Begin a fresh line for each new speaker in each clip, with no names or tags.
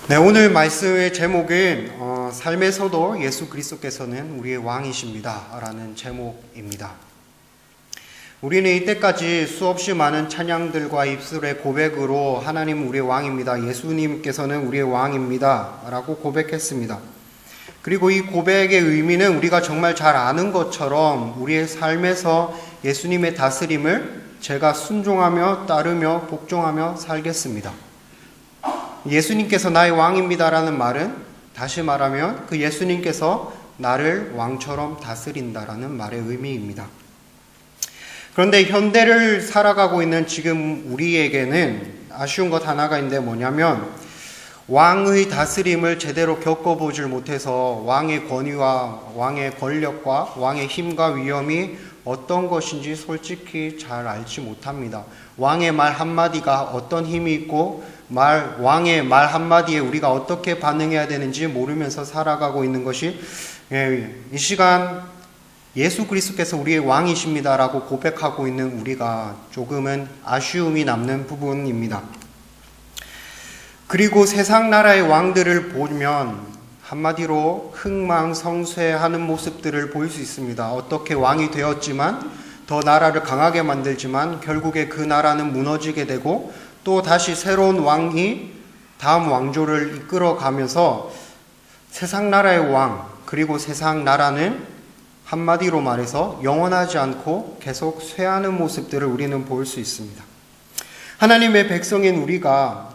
네, 오늘 말씀의 제목은 삶에서도 예수 그리스도께서는 우리의 왕이십니다 라는 제목입니다. 우리는 이때까지 수없이 많은 찬양들과 입술의 고백으로 하나님 우리의 왕입니다, 예수님께서는 우리의 왕입니다 라고 고백했습니다. 그리고 이 고백의 의미는 우리가 정말 잘 아는 것처럼 우리의 삶에서 예수님의 다스림을 제가 순종하며 따르며 복종하며 살겠습니다. 예수님께서 나의 왕입니다라는 말은 다시 말하면 그 예수님께서 나를 왕처럼 다스린다라는 말의 의미입니다. 그런데 현대를 살아가고 있는 지금 우리에게는 아쉬운 것 하나가 있는데 뭐냐면 왕의 다스림을 제대로 겪어보질 못해서 왕의 권위와 왕의 권력과 왕의 힘과 위엄이 어떤 것인지 솔직히 잘 알지 못합니다. 왕의 말 한마디가 어떤 힘이 있고 왕의 말 한마디에 우리가 어떻게 반응해야 되는지 모르면서 살아가고 있는 것이 이 시간 예수 그리스도께서 우리의 왕이십니다라고 고백하고 있는 우리가 조금은 아쉬움이 남는 부분입니다. 그리고 세상 나라의 왕들을 보면 한마디로 흥망성쇠하는 모습들을 보일 수 있습니다. 어떻게 왕이 되었지만 더 나라를 강하게 만들지만 결국에 그 나라는 무너지게 되고 또 다시 새로운 왕이 다음 왕조를 이끌어가면서 세상 나라의 왕, 그리고 세상 나라는 한마디로 말해서 영원하지 않고 계속 쇠하는 모습들을 우리는 볼 수 있습니다. 하나님의 백성인 우리가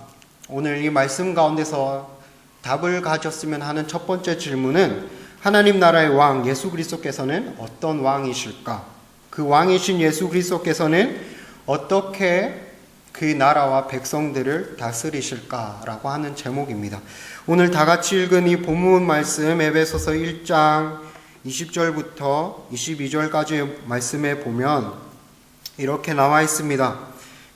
오늘 이 말씀 가운데서 답을 가졌으면 하는 첫 번째 질문은 하나님 나라의 왕 예수 그리스도께서는 어떤 왕이실까? 그 왕이신 예수 그리스도께서는 어떻게 그 나라와 백성들을 다스리실까라고 하는 제목입니다. 오늘 다 같이 읽은 이 본문 말씀 에베소서 1장 20절부터 22절까지의 말씀에 보면 이렇게 나와 있습니다.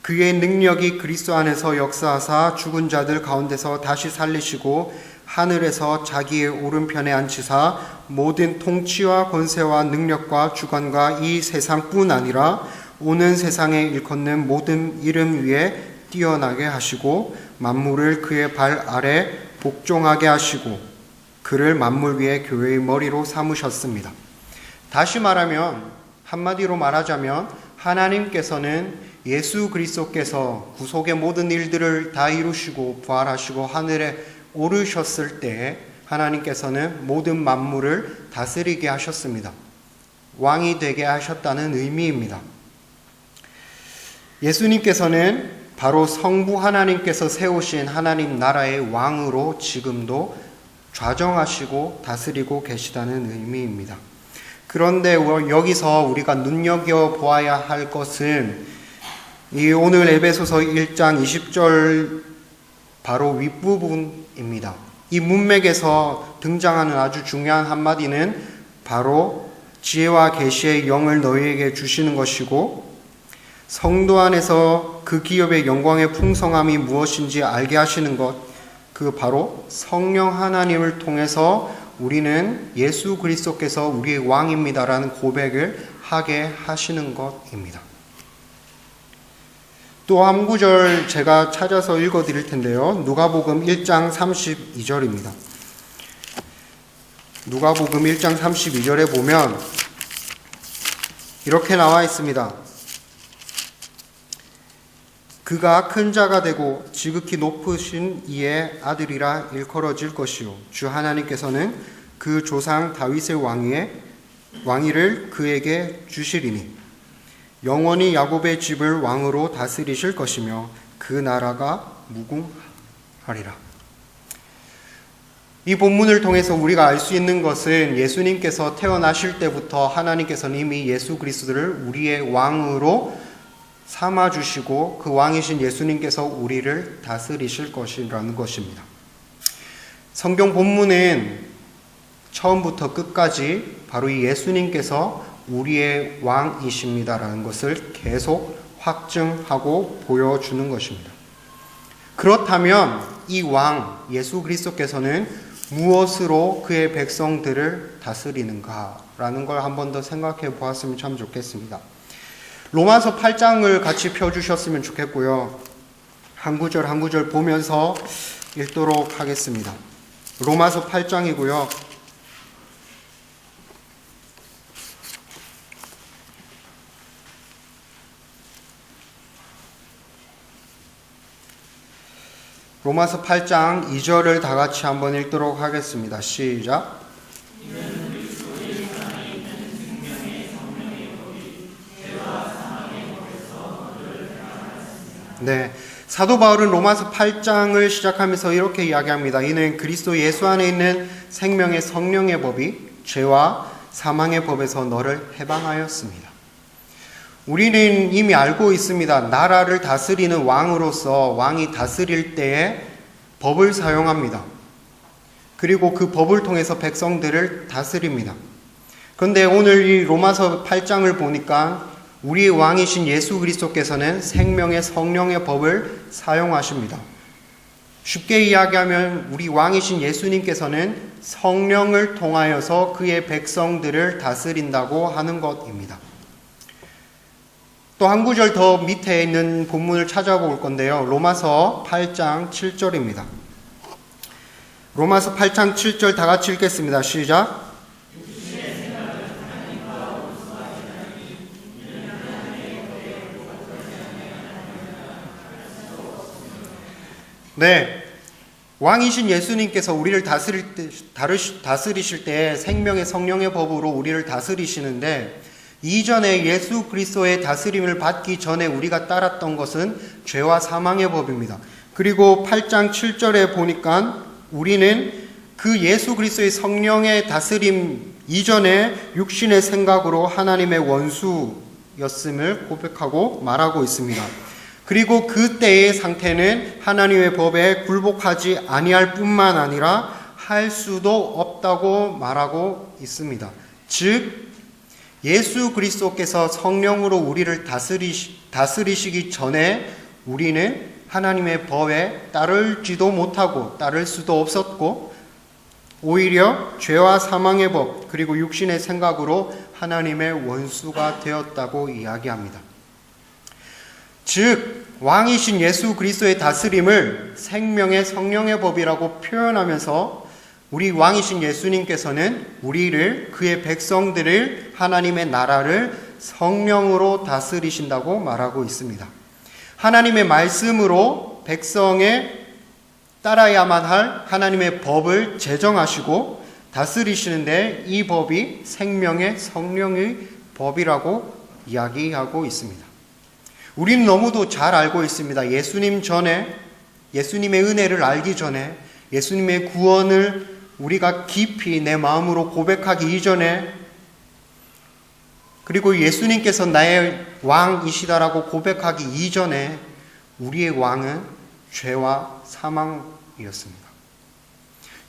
그의 능력이 그리스도 안에서 역사하사 죽은 자들 가운데서 다시 살리시고 하늘에서 자기의 오른편에 앉히사 모든 통치와 권세와 능력과 주관과 이 세상뿐 아니라 오는 세상에 일컫는 모든 이름 위에 뛰어나게 하시고 만물을 그의 발 아래 복종하게 하시고 그를 만물 위에 교회의 머리로 삼으셨습니다. 다시 말하면 한마디로 말하자면 하나님께서는 예수 그리스도께서 구속의 모든 일들을 다 이루시고 부활하시고 하늘에 오르셨을 때 하나님께서는 모든 만물을 다스리게 하셨습니다. 왕이 되게 하셨다는 의미입니다. 예수님께서는 바로 성부 하나님께서 세우신 하나님 나라의 왕으로 지금도 좌정하시고 다스리고 계시다는 의미입니다. 그런데 여기서 우리가 눈여겨보아야 할 것은 이 오늘 에베소서 1장 20절 바로 윗부분입니다. 이 문맥에서 등장하는 아주 중요한 한마디는 바로 지혜와 계시의 영을 너희에게 주시는 것이고 성도 안에서 그 기업의 영광의 풍성함이 무엇인지 알게 하시는 것, 그 바로 성령 하나님을 통해서 우리는 예수 그리스도께서 우리의 왕입니다라는 고백을 하게 하시는 것입니다. 또 한 구절 제가 찾아서 읽어드릴 텐데요. 누가복음 1장 32절입니다. 누가복음 1장 32절에 보면 이렇게 나와 있습니다. 그가 큰 자가 되고 지극히 높으신 이의 아들이라 일컬어질 것이요 주 하나님께서는 그 조상 다윗의 왕위를 그에게 주시리니 영원히 야곱의 집을 왕으로 다스리실 것이며 그 나라가 무궁하리라. 이 본문을 통해서 우리가 알 수 있는 것은 예수님께서 태어나실 때부터 하나님께서는 이미 예수 그리스도를 우리의 왕으로 삼아주시고 그 왕이신 예수님께서 우리를 다스리실 것이라는 것입니다. 성경 본문은 처음부터 끝까지 바로 이 예수님께서 우리의 왕이십니다라는 것을 계속 확증하고 보여주는 것입니다. 그렇다면 이 왕 예수 그리스도께서는 무엇으로 그의 백성들을 다스리는가라는 걸 한 번 더 생각해 보았으면 참 좋겠습니다. 로마서 8장을 같이 펴주셨으면 좋겠고요. 한 구절 한 구절 보면서 읽도록 하겠습니다. 로마서 8장이고요. 로마서 8장 2절을 다 같이 한번 읽도록 하겠습니다. 시작. 네, 사도 바울은 로마서 8장을 시작하면서 이렇게 이야기합니다. 이는 그리스도 예수 안에 있는 생명의 성령의 법이 죄와 사망의 법에서 너를 해방하였습니다. 우리는 이미 알고 있습니다. 나라를 다스리는 왕으로서 왕이 다스릴 때에 법을 사용합니다. 그리고 그 법을 통해서 백성들을 다스립니다. 그런데 오늘 이 로마서 8장을 보니까 우리의 왕이신 예수 그리스도께서는 생명의 성령의 법을 사용하십니다. 쉽게 이야기하면 우리 왕이신 예수님께서는 성령을 통하여서 그의 백성들을 다스린다고 하는 것입니다. 또 한 구절 더 밑에 있는 본문을 찾아볼 건데요. 로마서 8장 7절입니다. 로마서 8장 7절 다 같이 읽겠습니다. 시작. 네, 왕이신 예수님께서 우리를 다스리실 때 생명의 성령의 법으로 우리를 다스리시는데, 이전에 예수 그리스도의 다스림을 받기 전에 우리가 따랐던 것은 죄와 사망의 법입니다. 그리고 8장 7절에 보니까 우리는 그 예수 그리스도의 성령의 다스림 이전에 육신의 생각으로 하나님의 원수였음을 고백하고 말하고 있습니다. 그리고 그때의 상태는 하나님의 법에 굴복하지 아니할 뿐만 아니라 할 수도 없다고 말하고 있습니다. 즉 예수 그리스도께서 성령으로 우리를 다스리시기 전에 우리는 하나님의 법에 따르지도 못하고 따를 수도 없었고, 오히려 죄와 사망의 법 그리고 육신의 생각으로 하나님의 원수가 되었다고 이야기합니다. 즉 왕이신 예수 그리스도의 다스림을 생명의 성령의 법이라고 표현하면서 우리 왕이신 예수님께서는 우리를, 그의 백성들을, 하나님의 나라를 성령으로 다스리신다고 말하고 있습니다. 하나님의 말씀으로 백성의 따라야만 할 하나님의 법을 제정하시고 다스리시는데, 이 법이 생명의 성령의 법이라고 이야기하고 있습니다. 우리는 너무도 잘 알고 있습니다. 예수님 전에, 예수님의 은혜를 알기 전에, 예수님의 구원을 우리가 깊이 내 마음으로 고백하기 이전에, 그리고 예수님께서 나의 왕이시다라고 고백하기 이전에 우리의 왕은 죄와 사망이었습니다.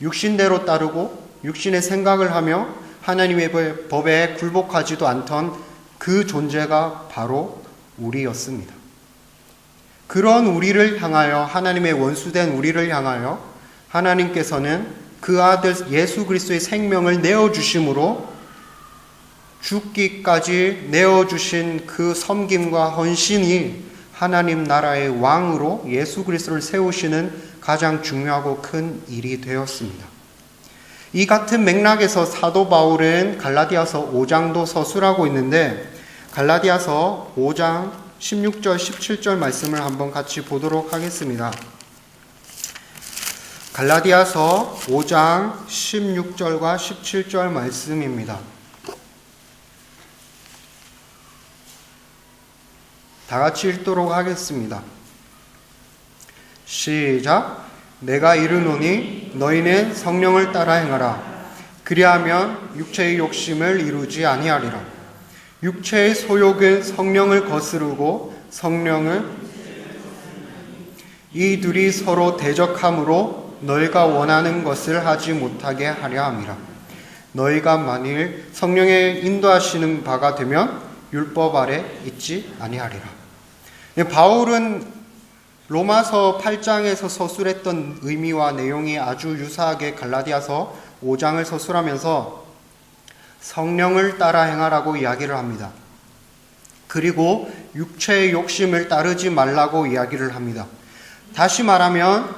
육신대로 따르고 육신의 생각을 하며 하나님의 법에 굴복하지도 않던 그 존재가 바로 우리였습니다. 그런 우리를 향하여, 하나님의 원수된 우리를 향하여 하나님께서는 그 아들 예수 그리스도의 생명을 내어주심으로 죽기까지 내어주신 그 섬김과 헌신이 하나님 나라의 왕으로 예수 그리스도를 세우시는 가장 중요하고 큰 일이 되었습니다. 이 같은 맥락에서 사도 바울은 갈라디아서 5장도 서술하고 있는데, 갈라디아서 5장 16절 17절 말씀을 한번 같이 보도록 하겠습니다. 갈라디아서 5장 16절과 17절 말씀입니다. 다 같이 읽도록 하겠습니다. 시작. 내가 이르노니 너희는 성령을 따라 행하라. 그리하면 육체의 욕심을 이루지 아니하리라. 육체의 소욕은 성령을 거스르고 성령은 이 둘이 서로 대적함으로 너희가 원하는 것을 하지 못하게 하려 함이라. 너희가 만일 성령의 인도하시는 바가 되면 율법 아래 있지 아니하리라. 바울은 로마서 8장에서 서술했던 의미와 내용이 아주 유사하게 갈라디아서 5장을 서술하면서 성령을 따라 행하라고 이야기를 합니다. 그리고 육체의 욕심을 따르지 말라고 이야기를 합니다. 다시 말하면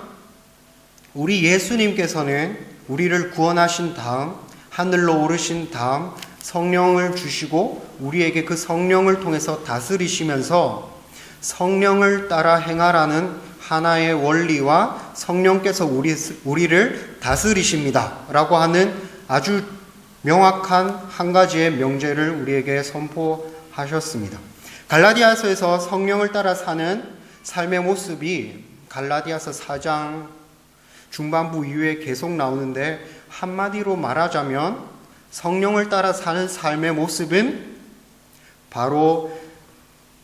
우리 예수님께서는 우리를 구원하신 다음 하늘로 오르신 다음 성령을 주시고 우리에게 그 성령을 통해서 다스리시면서 성령을 따라 행하라는 하나의 원리와 성령께서 우리를 다스리십니다 라고 하는 아주 명확한 한 가지의 명제를 우리에게 선포하셨습니다. 갈라디아서에서 성령을 따라 사는 삶의 모습이 갈라디아서 4장 중반부 이후에 계속 나오는데, 한마디로 말하자면 성령을 따라 사는 삶의 모습은 바로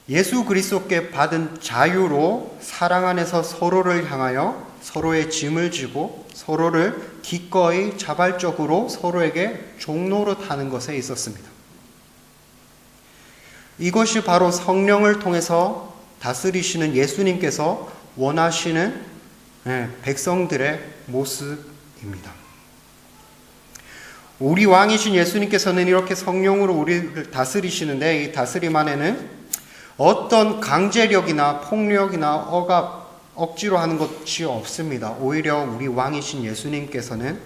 예수 그리스도께 받은 자유로 사랑 안에서 서로를 향하여 서로의 짐을 지고 서로를 기꺼이 자발적으로 서로에게 종노릇 하는 것에 있었습니다. 이것이 바로 성령을 통해서 다스리시는 예수님께서 원하시는 백성들의 모습입니다. 우리 왕이신 예수님께서는 이렇게 성령으로 우리를 다스리시는데, 이 다스림 안에는 어떤 강제력이나 폭력이나 억압, 억지로 하는 것이 없습니다. 오히려 우리 왕이신 예수님께서는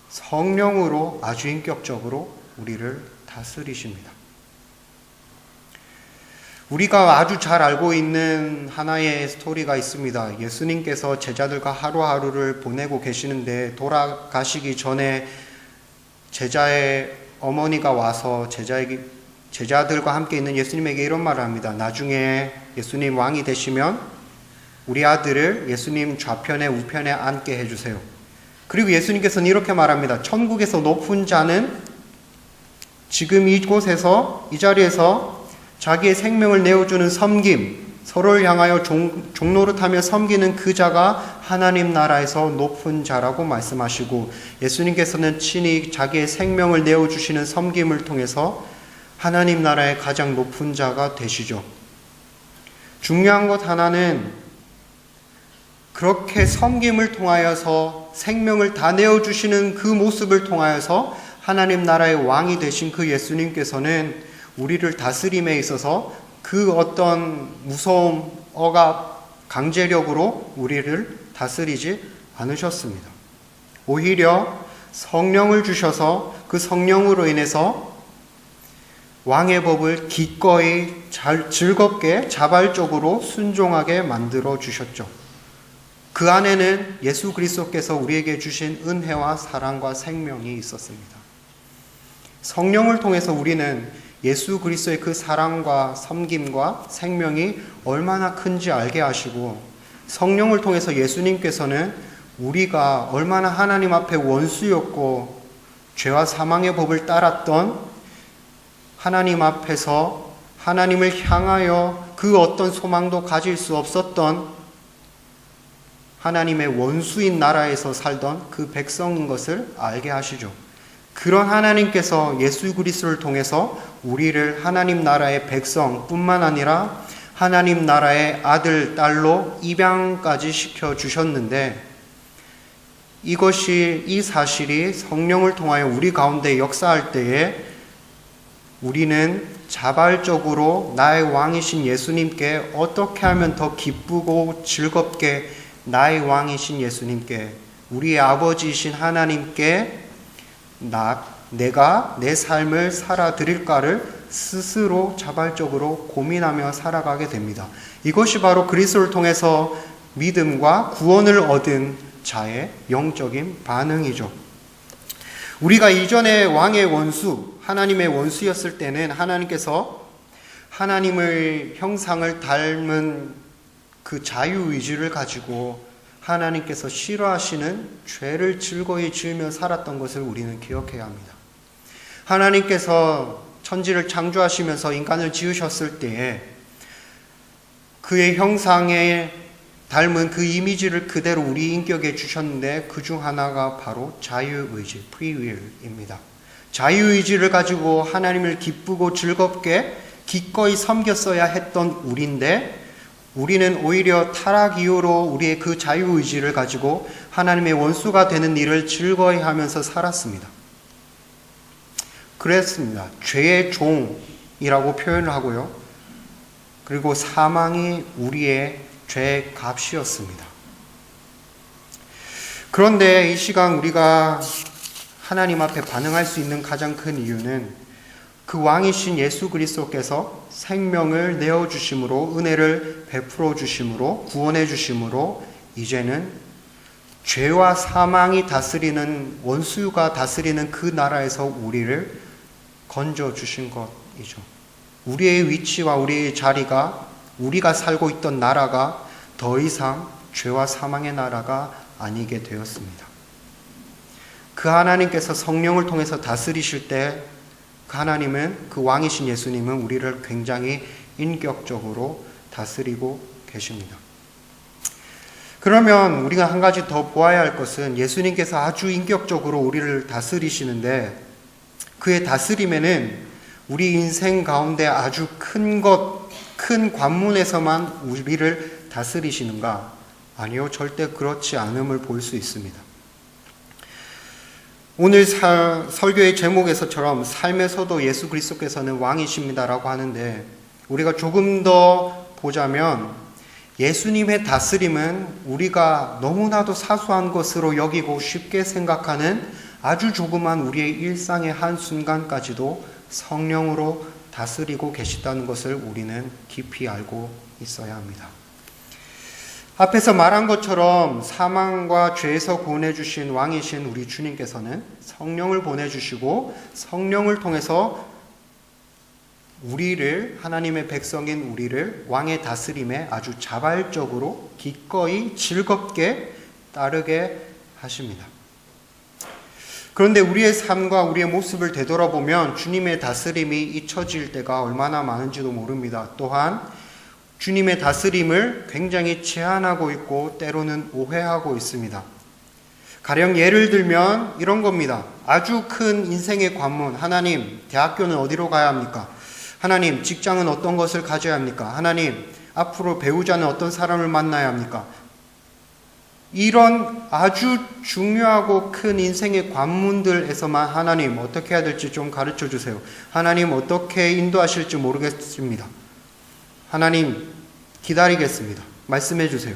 성령으로 아주 인격적으로 우리를 다스리십니다. 우리가 아주 잘 알고 있는 하나의 스토리가 있습니다. 예수님께서 제자들과 하루하루를 보내고 계시는데, 돌아가시기 전에 제자의 어머니가 와서 제자들과 함께 있는 예수님에게 이런 말을 합니다. 나중에 예수님 왕이 되시면 우리 아들을 예수님 좌편에 우편에 앉게 해주세요. 그리고 예수님께서는 이렇게 말합니다. 천국에서 높은 자는 지금 이곳에서, 이 자리에서 자기의 생명을 내어주는 섬김, 서로를 향하여 종노릇하며 섬기는 그 자가 하나님 나라에서 높은 자라고 말씀하시고, 예수님께서는 친히 자기의 생명을 내어주시는 섬김을 통해서 하나님 나라의 가장 높은 자가 되시죠. 중요한 것 하나는 그렇게 섬김을 통하여서 생명을 다 내어주시는 그 모습을 통하여서 하나님 나라의 왕이 되신 그 예수님께서는 우리를 다스림에 있어서 그 어떤 무서움, 억압, 강제력으로 우리를 다스리지 않으셨습니다. 오히려 성령을 주셔서 그 성령으로 인해서 왕의 법을 기꺼이 즐겁게 자발적으로 순종하게 만들어 주셨죠. 그 안에는 예수 그리스도께서 우리에게 주신 은혜와 사랑과 생명이 있었습니다. 성령을 통해서 우리는 예수 그리스도의 그 사랑과 섬김과 생명이 얼마나 큰지 알게 하시고, 성령을 통해서 예수님께서는 우리가 얼마나 하나님 앞에 원수였고 죄와 사망의 법을 따랐던, 하나님 앞에서 하나님을 향하여 그 어떤 소망도 가질 수 없었던 하나님의 원수인 나라에서 살던 그 백성인 것을 알게 하시죠. 그런 하나님께서 예수 그리스도를 통해서 우리를 하나님 나라의 백성뿐만 아니라 하나님 나라의 아들, 딸로 입양까지 시켜주셨는데, 이 사실이 성령을 통하여 우리 가운데 역사할 때에 우리는 자발적으로 나의 왕이신 예수님께 어떻게 하면 더 기쁘고 즐겁게 나의 왕이신 예수님께, 우리의 아버지이신 하나님께 내가 내 삶을 살아드릴까를 스스로 자발적으로 고민하며 살아가게 됩니다. 이것이 바로 그리스도를 통해서 믿음과 구원을 얻은 자의 영적인 반응이죠. 우리가 이전에 왕의 원수, 하나님의 원수였을 때는 하나님께서 하나님의 형상을 닮은 그 자유의지를 가지고 하나님께서 싫어하시는 죄를 즐거이 지으며 살았던 것을 우리는 기억해야 합니다. 하나님께서 천지를 창조하시면서 인간을 지으셨을 때에 그의 형상에 닮은 그 이미지를 그대로 우리 인격에 주셨는데, 그 중 하나가 바로 자유의지, free will입니다. 자유의지를 가지고 하나님을 기쁘고 즐겁게 기꺼이 섬겼어야 했던 우리인데, 우리는 오히려 타락 이후로 우리의 그 자유의지를 가지고 하나님의 원수가 되는 일을 즐거이 하면서 살았습니다. 그랬습니다. 죄의 종이라고 표현을 하고요. 그리고 사망이 우리의 죄의 값이었습니다. 그런데 이 시간 우리가 하나님 앞에 반응할 수 있는 가장 큰 이유는 그 왕이신 예수 그리스도께서 생명을 내어주심으로, 은혜를 베풀어 주심으로, 구원해 주심으로 이제는 죄와 사망이 다스리는, 원수가 다스리는 그 나라에서 우리를 건져 주신 것이죠. 우리의 위치와 우리의 자리가, 우리가 살고 있던 나라가 더 이상 죄와 사망의 나라가 아니게 되었습니다. 그 하나님께서 성령을 통해서 다스리실 때 그 하나님은, 그 왕이신 예수님은 우리를 굉장히 인격적으로 다스리고 계십니다. 그러면 우리가 한 가지 더 보아야 할 것은 예수님께서 아주 인격적으로 우리를 다스리시는데 그의 다스림에는 우리 인생 가운데 아주 큰 관문에서만 우리를 다스리시는가? 아니요, 절대 그렇지 않음을 볼 수 있습니다. 오늘 설교의 제목에서처럼 삶에서도 예수 그리스도께서는 왕이십니다라고 하는데 우리가 조금 더 보자면 예수님의 다스림은 우리가 너무나도 사소한 것으로 여기고 쉽게 생각하는 아주 조그만 우리의 일상의 한순간까지도 성령으로 다스리고 계시다는 것을 우리는 깊이 알고 있어야 합니다. 앞에서 말한 것처럼 사망과 죄에서 구원해 주신 왕이신 우리 주님께서는 성령을 보내주시고 성령을 통해서 우리를, 하나님의 백성인 우리를 왕의 다스림에 아주 자발적으로 기꺼이 즐겁게 따르게 하십니다. 그런데 우리의 삶과 우리의 모습을 되돌아보면 주님의 다스림이 잊혀질 때가 얼마나 많은지도 모릅니다. 또한 주님의 다스림을 굉장히 제한하고 있고 때로는 오해하고 있습니다. 가령 예를 들면 이런 겁니다. 아주 큰 인생의 관문, 하나님, 대학교는 어디로 가야 합니까? 하나님, 직장은 어떤 것을 가져야 합니까? 하나님, 앞으로 배우자는 어떤 사람을 만나야 합니까? 이런 아주 중요하고 큰 인생의 관문들에서만 하나님 어떻게 해야 될지 좀 가르쳐 주세요. 하나님 어떻게 인도하실지 모르겠습니다. 하나님 기다리겠습니다. 말씀해 주세요.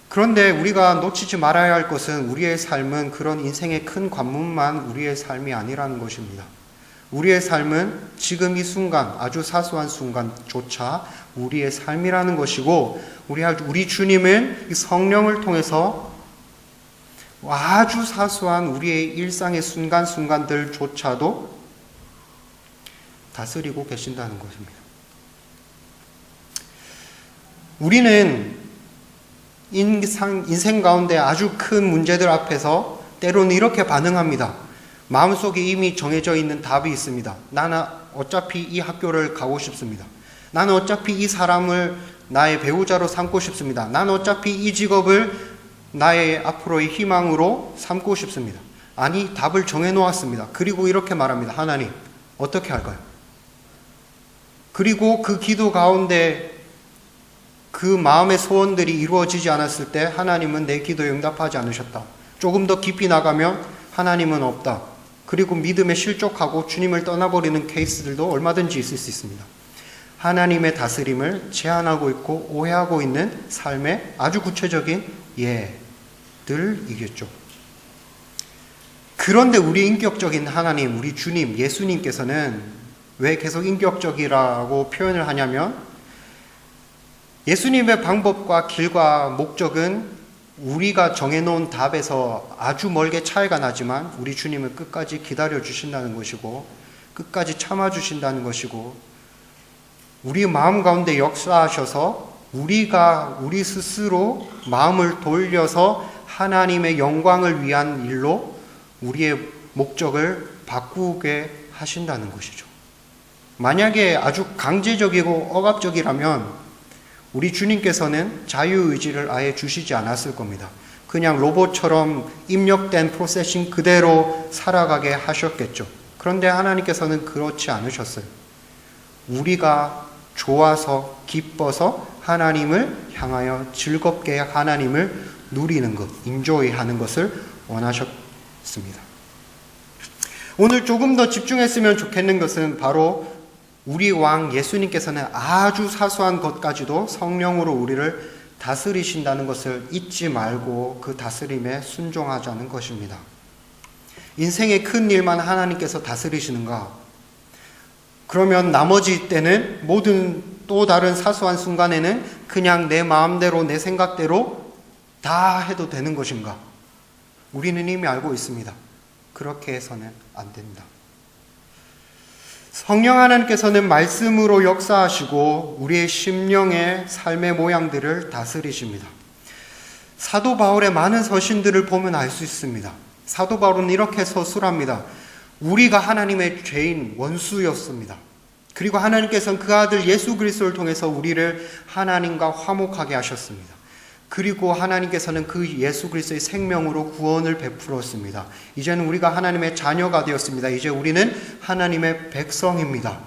그런데 우리가 놓치지 말아야 할 것은 우리의 삶은 그런 인생의 큰 관문만 우리의 삶이 아니라는 것입니다. 우리의 삶은 지금 이 순간, 아주 사소한 순간조차 우리의 삶이라는 것이고 우리 주님은 성령을 통해서 아주 사소한 우리의 일상의 순간순간들조차도 다스리고 계신다는 것입니다. 우리는 인생 가운데 아주 큰 문제들 앞에서 때로는 이렇게 반응합니다. 마음속에 이미 정해져 있는 답이 있습니다. 나는 어차피 이 학교를 가고 싶습니다. 나는 어차피 이 사람을 나의 배우자로 삼고 싶습니다. 나는 어차피 이 직업을 나의 앞으로의 희망으로 삼고 싶습니다. 아니, 답을 정해 놓았습니다. 그리고 이렇게 말합니다. 하나님, 어떻게 할까요? 그리고 그 기도 가운데 그 마음의 소원들이 이루어지지 않았을 때 하나님은 내 기도에 응답하지 않으셨다. 조금 더 깊이 나가면 하나님은 없다. 그리고 믿음에 실족하고 주님을 떠나버리는 케이스들도 얼마든지 있을 수 있습니다. 하나님의 다스림을 제한하고 있고 오해하고 있는 삶의 아주 구체적인 예들이겠죠. 그런데 우리 인격적인 하나님, 우리 주님, 예수님께서는 왜 계속 인격적이라고 표현을 하냐면 예수님의 방법과 길과 목적은 우리가 정해놓은 답에서 아주 멀게 차이가 나지만 우리 주님은 끝까지 기다려주신다는 것이고 끝까지 참아주신다는 것이고 우리 마음 가운데 역사하셔서 우리가 우리 스스로 마음을 돌려서 하나님의 영광을 위한 일로 우리의 목적을 바꾸게 하신다는 것이죠. 만약에 아주 강제적이고 억압적이라면 우리 주님께서는 자유의지를 아예 주시지 않았을 겁니다. 그냥 로봇처럼 입력된 프로세싱 그대로 살아가게 하셨겠죠. 그런데 하나님께서는 그렇지 않으셨어요. 우리가 좋아서 기뻐서 하나님을 향하여 즐겁게 하나님을 누리는 것, 인조이하는 것을 원하셨습니다. 오늘 조금 더 집중했으면 좋겠는 것은 바로 우리 왕 예수님께서는 아주 사소한 것까지도 성령으로 우리를 다스리신다는 것을 잊지 말고 그 다스림에 순종하자는 것입니다. 인생의 큰 일만 하나님께서 다스리시는가? 그러면 나머지 때는 모든 또 다른 사소한 순간에는 그냥 내 마음대로 내 생각대로 다 해도 되는 것인가? 우리는 이미 알고 있습니다. 그렇게 해서는 안 된다. 성령 하나님께서는 말씀으로 역사하시고 우리의 심령의 삶의 모양들을 다스리십니다. 사도 바울의 많은 서신들을 보면 알 수 있습니다. 사도 바울은 이렇게 서술합니다. 우리가 하나님의 죄인 원수였습니다. 그리고 하나님께서는 그 아들 예수 그리스도를 통해서 우리를 하나님과 화목하게 하셨습니다. 그리고 하나님께서는 그 예수 그리스도의 생명으로 구원을 베풀었습니다. 이제는 우리가 하나님의 자녀가 되었습니다. 이제 우리는 하나님의 백성입니다.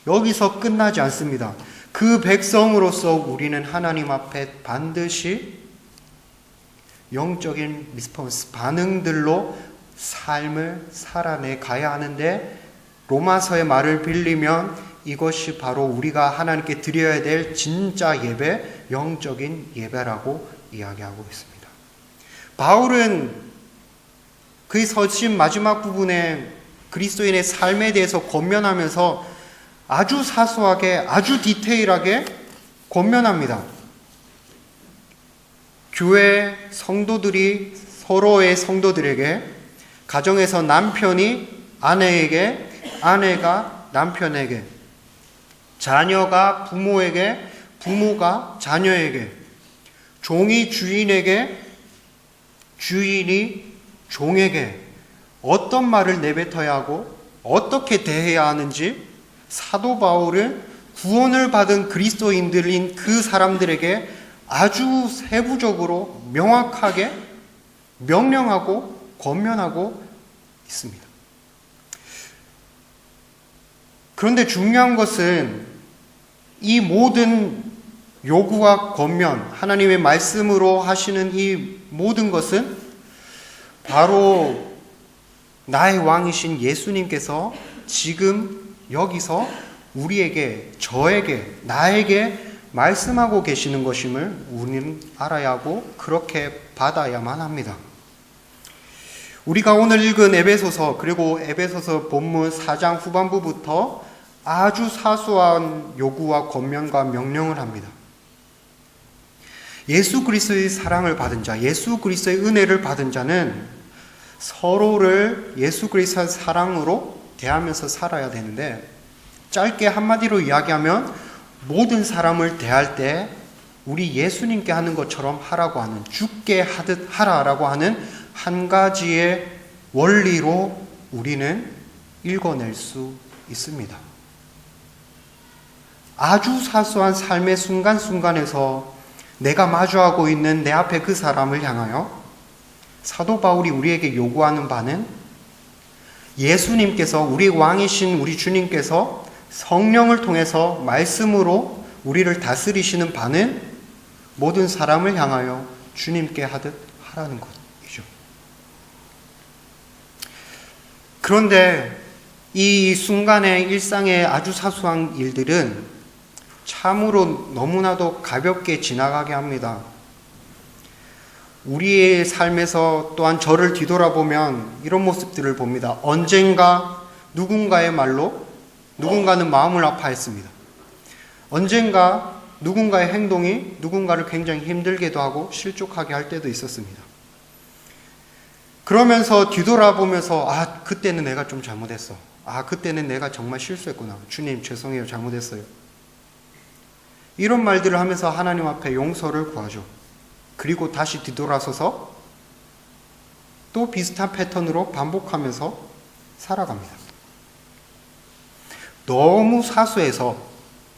여기서 끝나지 않습니다. 그 백성으로서 우리는 하나님 앞에 반드시 영적인 리스폰스, 반응들로 삶을 살아내 가야 하는데, 로마서의 말을 빌리면 이것이 바로 우리가 하나님께 드려야 될 진짜 예배, 영적인 예배라고 이야기하고 있습니다. 바울은 그의 서신 마지막 부분에 그리스도인의 삶에 대해서 권면하면서 아주 사소하게, 아주 디테일하게 권면합니다. 교회 성도들이 서로의 성도들에게, 가정에서 남편이 아내에게, 아내가 남편에게, 자녀가 부모에게, 부모가 자녀에게, 종이 주인에게, 주인이 종에게 어떤 말을 내뱉어야 하고 어떻게 대해야 하는지 사도 바울은 구원을 받은 그리스도인들인 그 사람들에게 아주 세부적으로 명확하게 명령하고 권면하고 있습니다. 그런데 중요한 것은 이 모든 요구와 권면, 하나님의 말씀으로 하시는 이 모든 것은 바로 나의 왕이신 예수님께서 지금 여기서 우리에게, 저에게, 나에게 말씀하고 계시는 것임을 우리는 알아야 하고 그렇게 받아야만 합니다. 우리가 오늘 읽은 에베소서, 그리고 에베소서 본문 4장 후반부부터 아주 사소한 요구와 권면과 명령을 합니다. 예수 그리스도의 사랑을 받은 자, 예수 그리스도의 은혜를 받은 자는 서로를 예수 그리스도의 사랑으로 대하면서 살아야 되는데, 짧게 한마디로 이야기하면 모든 사람을 대할 때 우리 예수님께 하는 것처럼 하라고 하는, 죽게 하듯 하라라고 하는 한 가지의 원리로 우리는 읽어낼 수 있습니다. 아주 사소한 삶의 순간순간에서 내가 마주하고 있는 내 앞에 그 사람을 향하여 사도 바울이 우리에게 요구하는 바는, 예수님께서, 우리 왕이신 우리 주님께서 성령을 통해서 말씀으로 우리를 다스리시는 바는 모든 사람을 향하여 주님께 하듯 하라는 것이죠. 그런데 이 순간의 일상의 아주 사소한 일들은 참으로 너무나도 가볍게 지나가게 합니다. 우리의 삶에서 또한 저를 뒤돌아보면 이런 모습들을 봅니다. 언젠가 누군가의 말로 누군가는 마음을 아파했습니다. 언젠가 누군가의 행동이 누군가를 굉장히 힘들게도 하고 실족하게 할 때도 있었습니다. 그러면서 뒤돌아보면서 그때는 내가 좀 잘못했어. 그때는 내가 정말 실수했구나. 주님 죄송해요. 잘못했어요. 이런 말들을 하면서 하나님 앞에 용서를 구하죠. 그리고 다시 뒤돌아서서 또 비슷한 패턴으로 반복하면서 살아갑니다. 너무 사소해서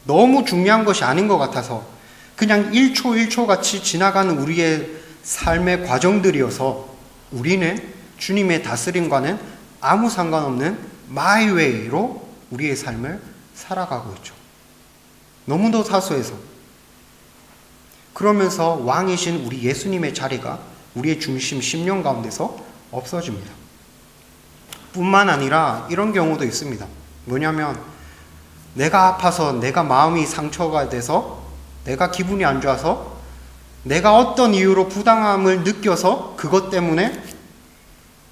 너무 중요한 것이 아닌 것 같아서 그냥 1초 1초 같이 지나가는 우리의 삶의 과정들이어서 우리는 주님의 다스림과는 아무 상관없는 my way로 우리의 삶을 살아가고 있죠. 너무도 사소해서. 그러면서 왕이신 우리 예수님의 자리가 우리의 중심 심령 가운데서 없어집니다. 뿐만 아니라 이런 경우도 있습니다. 뭐냐면 내가 아파서, 내가 마음이 상처가 돼서, 내가 기분이 안 좋아서 내가 어떤 이유로 부당함을 느껴서 그것 때문에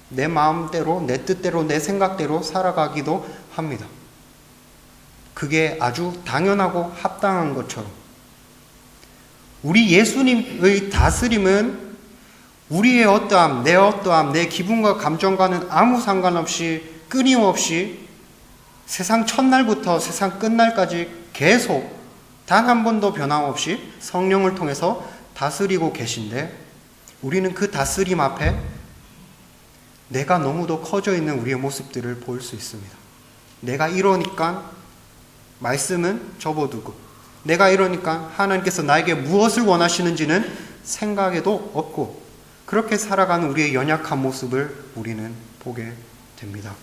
내 마음대로, 내 뜻대로, 내 생각대로 살아가기도 합니다. 그게 아주 당연하고 합당한 것처럼. 우리 예수님의 다스림은 우리의 어떠함, 내 기분과 감정과는 아무 상관없이 끊임없이 세상 첫날부터 세상 끝날까지 계속 단 한 번도 변함없이 성령을 통해서 다스리고 계신데, 우리는 그 다스림 앞에 내가 너무도 커져 있는 우리의 모습들을 볼 수 있습니다. 내가 이러니까 말씀은 접어두고, 내가 이러니까 하나님께서 나에게 무엇을 원하시는지는 생각에도 없고, 그렇게 살아가는 우리의 연약한 모습을 우리는 보게 됩니다.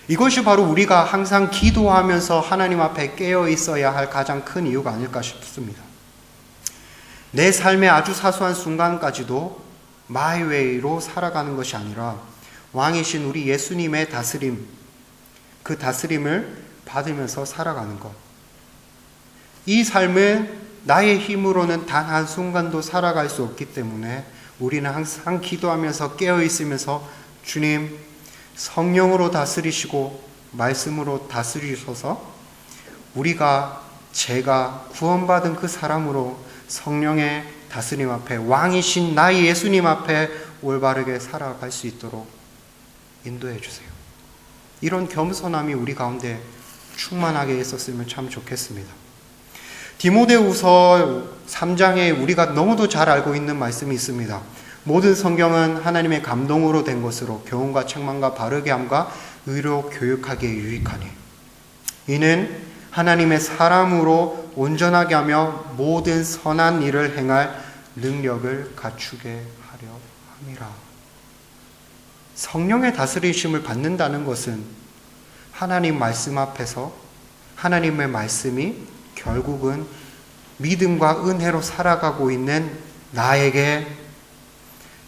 이것이 바로 우리가 항상 기도하면서 하나님 앞에 깨어 있어야 할 가장 큰 이유가 아닐까 싶습니다. 내 삶의 아주 사소한 순간까지도 마이웨이로 살아가는 것이 아니라 왕이신 우리 예수님의 다스림, 그 다스림을 받으면서 살아가는 것. 이 삶을 나의 힘으로는 단 한순간도 살아갈 수 없기 때문에 우리는 항상 기도하면서 깨어 있으면서 주님, 성령으로 다스리시고 말씀으로 다스리셔서 제가 구원받은 그 사람으로 성령의 다스림 앞에, 왕이신 나의 예수님 앞에 올바르게 살아갈 수 있도록 인도해 주세요. 이런 겸손함이 우리 가운데 충만하게 있었으면 참 좋겠습니다. 디모데후서 3장에 우리가 너무도 잘 알고 있는 말씀이 있습니다. 모든 성경은 하나님의 감동으로 된 것으로 교훈과 책망과 바르게 함과 의로 교육하기에 유익하니 이는 하나님의 사람으로 온전하게 하며 모든 선한 일을 행할 능력을 갖추게 하려 함이라. 성령의 다스리심을 받는다는 것은 하나님 말씀 앞에서 하나님의 말씀이 결국은 믿음과 은혜로 살아가고 있는 나에게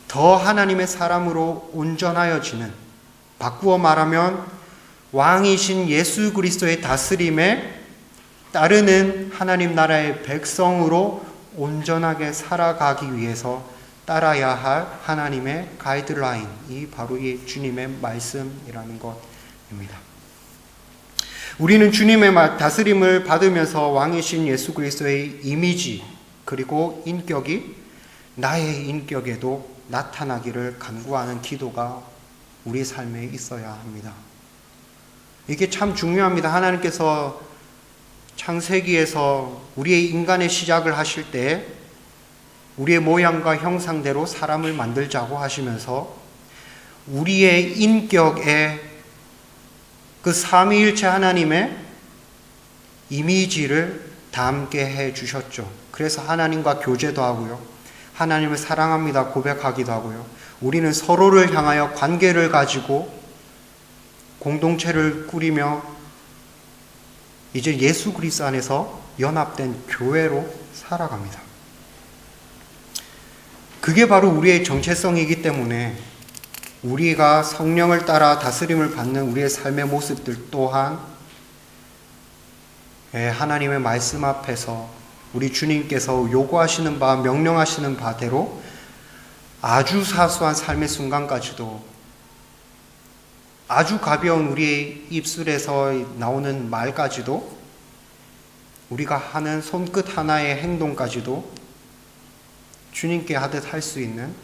더 하나님의 사람으로 온전하여지는, 바꾸어 말하면 왕이신 예수 그리스도의 다스림에 따르는 하나님 나라의 백성으로 온전하게 살아가기 위해서 따라야 할 하나님의 가이드라인이 바로 이 주님의 말씀이라는 것입니다. 우리는 주님의 다스림을 받으면서 왕이신 예수 그리스도의 이미지 그리고 인격이 나의 인격에도 나타나기를 간구하는 기도가 우리 삶에 있어야 합니다. 이게 참 중요합니다. 하나님께서 창세기에서 우리의 인간의 시작을 하실 때 우리의 모양과 형상대로 사람을 만들자고 하시면서 우리의 인격에 그 삼위일체 하나님의 이미지를 담게 해 주셨죠. 그래서 하나님과 교제도 하고요. 하나님을 사랑합니다 고백하기도 하고요. 우리는 서로를 향하여 관계를 가지고 공동체를 꾸리며 이제 예수 그리스도 안에서 연합된 교회로 살아갑니다. 그게 바로 우리의 정체성이기 때문에 우리가 성령을 따라 다스림을 받는 우리의 삶의 모습들 또한 하나님의 말씀 앞에서 우리 주님께서 요구하시는 바, 명령하시는 바대로 아주 사소한 삶의 순간까지도, 아주 가벼운 우리의 입술에서 나오는 말까지도, 우리가 하는 손끝 하나의 행동까지도 주님께 하듯 할 수 있는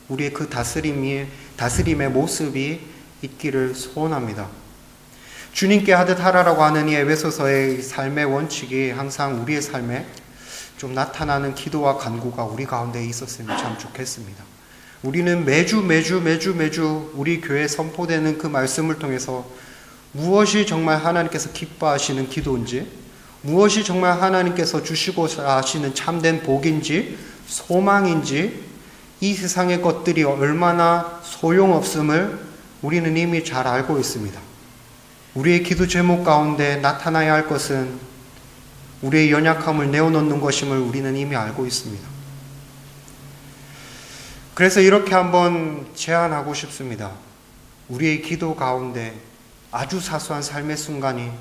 우리의 그 다스림의 모습이 있기를 소원합니다. 주님께 하듯 하라라고 하는 이 에베소서의 삶의 원칙이 항상 우리의 삶에 좀 나타나는 기도와 간구가 우리 가운데 있었으면 참 좋겠습니다. 우리는 매주 우리 교회에 선포되는 그 말씀을 통해서 무엇이 정말 하나님께서 기뻐하시는 기도인지, 무엇이 정말 하나님께서 주시고자 하시는 참된 복인지, 소망인지, 이 세상의 것들이 얼마나 소용없음을 우리는 이미 잘 알고 있습니다. 우리의 기도 제목 가운데 나타나야 할 것은 우리의 연약함을 내어놓는 것임을 우리는 이미 알고 있습니다. 그래서 이렇게 한번 제안하고 싶습니다. 우리의 기도 가운데 아주 사소한 삶의 순간이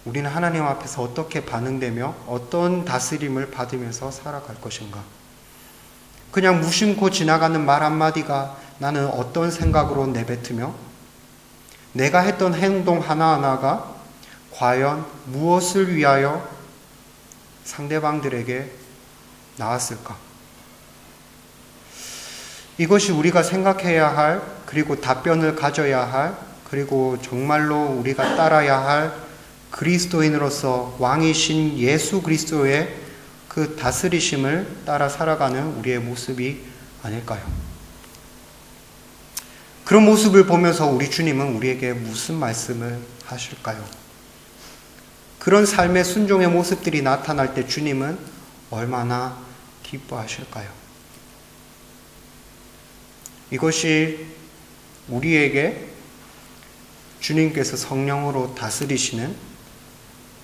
우리는 하나님 앞에서 어떻게 반응되며 어떤 다스림을 받으면서 살아갈 것인가? 그냥 무심코 지나가는 말 한마디가 나는 어떤 생각으로 내뱉으며 내가 했던 행동 하나하나가 과연 무엇을 위하여 상대방들에게 나왔을까? 이것이 우리가 생각해야 할, 그리고 답변을 가져야 할, 그리고 정말로 우리가 따라야 할 그리스도인으로서 왕이신 예수 그리스도의 그 다스리심을 따라 살아가는 우리의 모습이 아닐까요? 그런 모습을 보면서 우리 주님은 우리에게 무슨 말씀을 하실까요? 그런 삶의 순종의 모습들이 나타날 때 주님은 얼마나 기뻐하실까요? 이것이 우리에게 주님께서 성령으로 다스리시는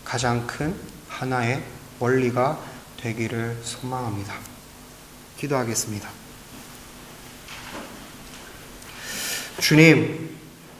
가장 큰 하나의 원리가 되기를 소망합니다. 기도하겠습니다. 주님,